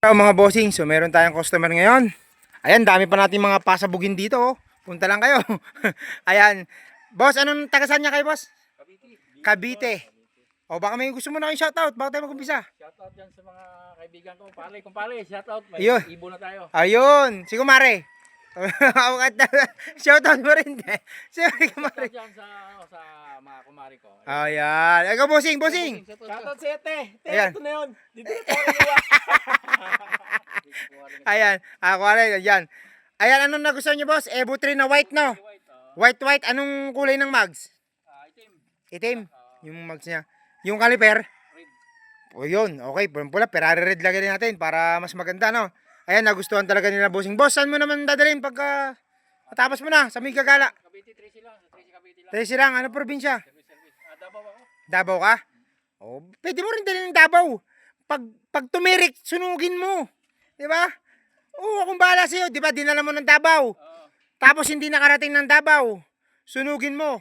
Mga bossing, so meron tayong customer ngayon. Ayan, dami pa natin mga pasabugin dito. Oh. Punta lang kayo. Ayan. Boss, anong tagasan niya kayo, boss? Cavite. O baka may gusto mo na kayong shoutout. Baka tayo mag-umpisa. Shoutout dyan sa mga kaibigan ko. Kumpare, shoutout. May Ayun. ibo na tayo. Ayun. Si Kumare. Shoutout mo rin. Si Kumare. Shoutout dyan sa mga kumare ko. Ayan. Ikaw, bossing. Shoutout sa ete. Ayan. Ito na yun. Dito na tayo. Ayan. Ako rin. Ayan. Ayan, anong nagustuhan niyo, boss? Evo 3 na white, no? White. Anong kulay ng mags? Itim. Itim. Yung mags niya. Yung caliper? Red. O yun. Okay. Pula. Ferrari red lagay natin para mas maganda, no? Ayan, nagustuhan talaga nila, bossing. Boss, saan mo naman dadalhin pagka matapos mo na? Sa may gagala? Cavite, Tracy lang. Sa Tracy, Cavite lang. Tracy lang. Ano probinsya? Service. Davao ako. Davao ka? Oh, pwede mo rin dalhin ng Davao. Pag tumirik, sunugin mo. 'Di ba? Oo, akong bahala sa iyo, 'di ba? Dinala mo ng Davao. Tapos hindi nakarating ng Davao. Sunugin mo.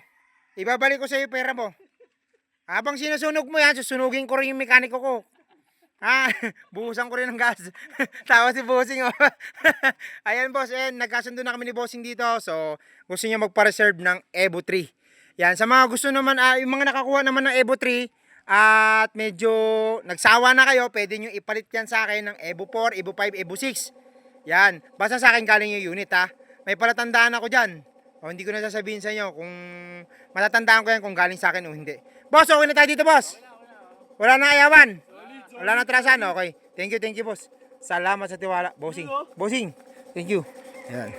Ibabalik ko sa iyo pera mo. Habang sinusunog mo 'yan, susunugin ko rin yung mekaniko ko. Ha, buhusan ko rin ng gas. Tawa si Bossing, oh. Ayan, boss, nagkasundo na kami ni Bossing dito. So, gusto niya magpa-reserve ng Evo 3. Yan, sa mga gusto naman, yung mga nakakuha naman ng Evo 3 at medyo nagsawa na kayo, pwede nyo ipalit yan sa akin ng Evo 4, Evo 5, Evo 6. Yan, basta sa akin galing yung unit, ha. May palatandaan ako dyan. O, hindi ko na sasabihin sa inyo kung matatandaan ko yan kung galing sa akin o hindi. Boss, okay na tayo dito, boss? Wala na ayawan? Wala na atrasan? Okay. Thank you, boss. Salamat sa tiwala, Bossing. Bossing, thank you. Yan.